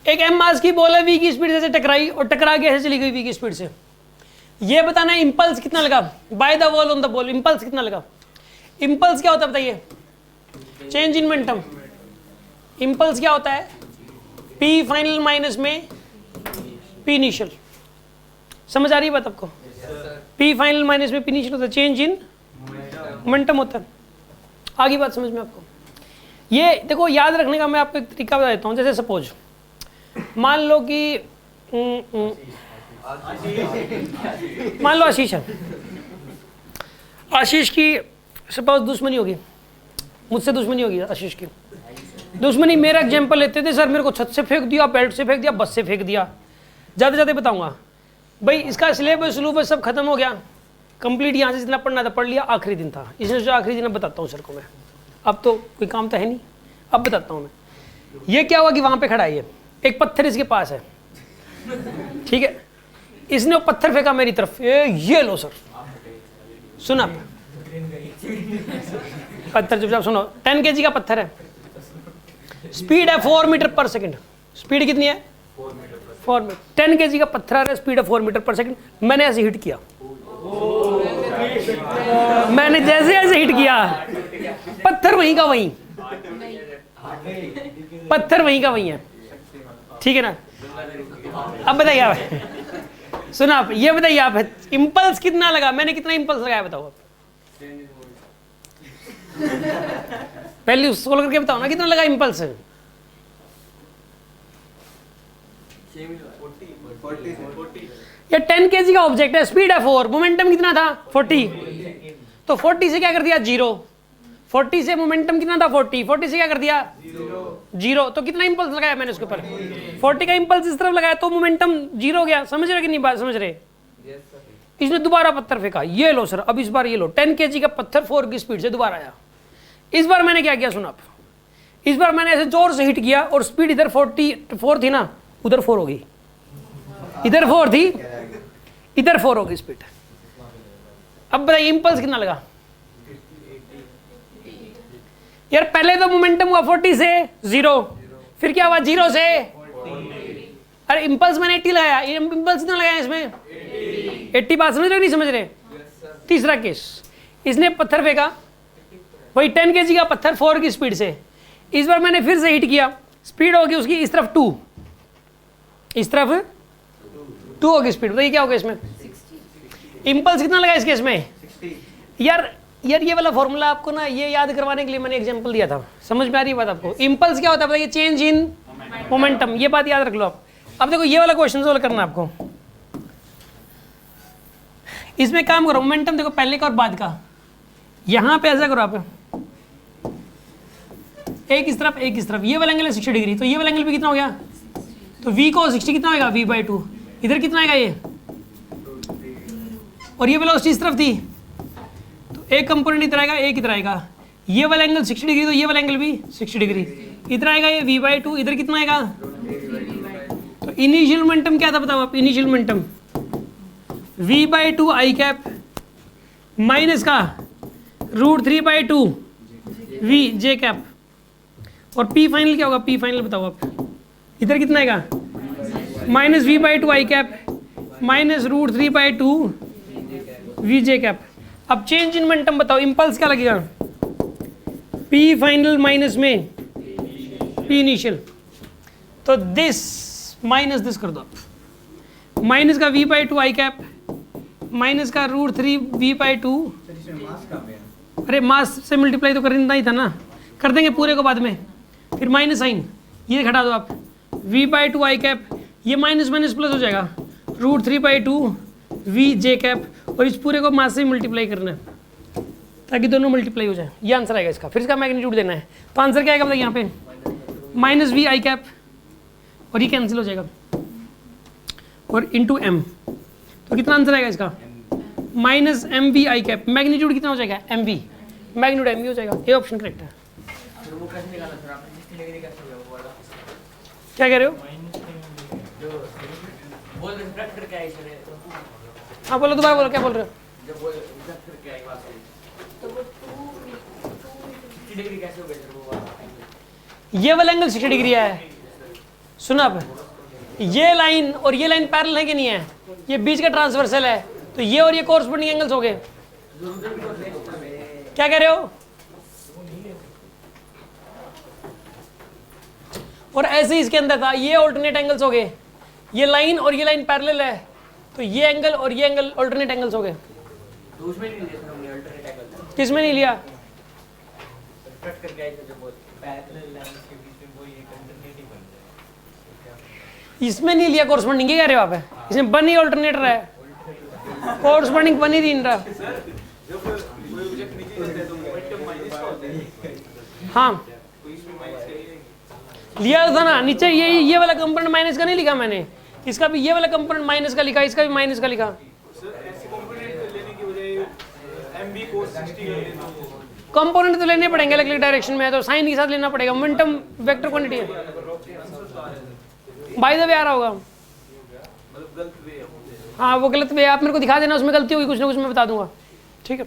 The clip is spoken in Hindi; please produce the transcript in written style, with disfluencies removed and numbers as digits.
एक m मास की बॉल है v की स्पीड से टकराई और टकरा के ऐसे चली गई v की स्पीड से। ये बताना है इंपल्स कितना लगा by the wall on the ball, impulse कितना लगा। इंपल्स क्या होता है बताइए, चेंज इन मोमेंटम। इंपल्स क्या होता है, p फाइनल माइनस में p इनिशियल। समझ आ रही है बात आपको? p फाइनल माइनस में p इनिशियल होता है, चेंज इन मोमेंटम होता है। आगे बात समझ में आपको? ये देखो याद रखने का मैं आपको एक तरीका बता देता हूँ। जैसे सपोज मान लो कि मान लो आशीष है, आशीष की सपोज दुश्मनी होगी, मुझसे दुश्मनी होगी आशीष की दुश्मनी। मेरा एग्जांपल लेते थे, सर मेरे को छत से फेंक दिया, बेल्ट से फेंक दिया, बस से फेंक दिया। जाते जाते बताऊंगा भाई इसका सिलेबस स्लूबस सब खत्म हो गया कंप्लीट, यहाँ से जितना पढ़ना था पढ़ लिया, आखिरी दिन था। इसलिए जो आखिरी दिन बताता हूँ सर को मैं, अब तो कोई काम तो है नहीं, अब बताता हूँ मैं। ये क्या हुआ कि वहाँ पे खड़ा है, ये एक पत्थर इसके पास है, ठीक है, इसने वो पत्थर फेंका मेरी तरफ, ये लो सर, सुना पत्थर चुपचाप सुनो, 10 kg का पत्थर है, स्पीड है 4 मीटर पर सेकंड। स्पीड कितनी है? 4 मीटर। 10 kg का पत्थर है, स्पीड है 4 मीटर पर सेकंड। मैंने ऐसे हिट किया, मैंने जैसे ऐसे हिट किया, पत्थर वहीं का वहीं, पत्थर वहीं का वहीं है, ठीक है ना। अब बताइए आप, सुना आप, ये बताइए आप, इंपल्स कितना लगा, मैंने कितना इंपल्स लगाया बताओ आप। पहले सोल्व करके बताओ ना कितना लगा इंपल्स। ये 10 kg का ऑब्जेक्ट है, स्पीड है 4, मोमेंटम कितना था 40, तो 40 से क्या कर दिया 0, 40 से मोमेंटम कितना था 40, 40 से क्या कर दिया 0, तो कितना इंपल्स लगाया मैंने उसके ऊपर 40 का इंपल्स इस तरफ लगाया तो मोमेंटम 0 हो गया। समझ रहे कि नहीं बात, समझ रहे? इसने दोबारा पत्थर फेंका, ये लो सर, अब इस बार ये लो, 10 kg का पत्थर 4 की स्पीड से दोबारा आया। इस बार मैंने क्या किया सुना आप, इस बार मैंने ऐसे जोर से हिट किया और स्पीड इधर 44 थी ना, उधर 4 हो गई, इधर 4 थी, इधर 4 हो गई स्पीड। अब बताइए इंपल्स कितना लगा यार। पहले तो मोमेंटम हुआ 40 से 0, फिर क्या हुआ 0 से, अरे इंपल्स मैंने 80 लगाया, इंपल्स कितना लगाया इसमें 80। बात समझ रहे हो नहीं समझ रहे? तीसरा केस, इसने पत्थर फेंका, वही 10 kg का पत्थर 4 की स्पीड से, इस बार मैंने फिर से हिट किया, स्पीड होगी उसकी इस तरफ 2, इस तरफ 2 होगी स्पीड। बताइए क्या होगा इसमें, इंपल्स कितना लगा इस केस में यार ये वाला फॉर्मूला आपको ना ये याद करवाने के लिए मैंने एग्जांपल दिया था। समझ में आ रही है बात आपको? इंपल्स क्या होता है बताइए, चेंज इन मोमेंटम, ये बात याद रख लो आप। अब देखो ये वाला क्वेश्चन सोल्व करना आपको, इसमें काम करो, मोमेंटम देखो पहले का और बाद का, यहां पे ऐसा करो आप, एक इस तरफ एक इस तरफ, ये वाला एंगल है 60 डिग्री, तो ये वाला एंगल भी कितना हो गया, तो v को 60 कितना होगा v/2, इधर कितना आएगा ये, और ये वेलोसिटी इस तरफ थी, तो एक कंपोनेंट इधर आएगा एक इधर आएगा, ये वाला एंगल 60 डिग्री तो ये वाला एंगल भी 60 डिग्री, इधर आएगा ये v/2, इधर कितना आएगा, तो इनिशियल मोमेंटम क्या था बताओ आप, initial momentum v/2 i cap minus का √3/2 v j कैप, और p फाइनल क्या होगा, p फाइनल बताओ आप, इधर कितना आएगा minus v/2 i cap minus √3/2 v j cap. अब चेंज इन मोमेंटम बताओ, इंपल्स क्या लगेगा, p फाइनल माइनस में p इनिशियल, तो दिस माइनस दिस कर दो आप, माइनस का v/2 i कैप माइनस का √3 v/2, अरे मास से मल्टीप्लाई तो करना ही था ना, कर देंगे पूरे को बाद में, फिर माइनस साइन ये घटा दो आप, v/2 i कैप, ये माइनस माइनस प्लस हो जाएगा, √3/2 v j कैप, और इस पूरे को मास से मल्टीप्लाई करना है ताकि दोनों मल्टीप्लाई हो जाए, ये आंसर आएगा इसका। फिर इसका मैग्नीट्यूड देना है, तो आंसर क्या आएगा बताइए यहाँ पे, माइनस v i कैप, और ये कैंसिल हो जाएगा, और इंटू m, तो कितना आंसर आएगा इसका, minus mv i cap, magnitude कितना हो जाएगा mv, मैग्नीट्यूड mv हो जाएगा, ये ऑप्शन करेक्ट है। क्या कह रहे हो, हाँ बोलो दोबारा बोलो, क्या बोल रहे हो, ये वाला एंगल 60 डिग्री है, सुना आप, ये लाइन और ये लाइन पैरेलल है कि नहीं है, ये बीच का ट्रांसवर्सल है, तो ये और ये कोरस्पोंडिंग एंगल्स हो गए। क्या कह रहे हो? और ऐसे ही इसके अंदर था, ये ऑल्टरनेट एंगल्स हो गए, ये लाइन और ये लाइन पैरेलल है, तो ये एंगल और ये एंगल ऑल्टरनेट एंगल्स हो गए। किस में नहीं लिया? इसमें नहीं लिया कोरस्पोंडिंग, क्या कह रहे हो आप? इसमें बन ही ऑल्टरनेटर है, कोरस्पोंडिंग बन ही नहीं रहा। हाँ लिया था ना, नीचे ये वाला कंपोनेंट माइनस का नहीं लिखा मैंने, इसका भी ये वाला कंपोनेंट माइनस का लिखा, इसका भी माइनस का लिखा। कंपोनेंट तो लेने पड़ेंगे अलग अलग डायरेक्शन में, तो साइन के साथ लेना पड़ेगा, मोमेंटम वेक्टर क्वांटिटी है। बाय द वे आ रहा होगा, हाँ वो गलत वे, आप मेरे को दिखा देना, उसमें गलती होगी कुछ ना कुछ मैं बता दूंगा, ठीक है।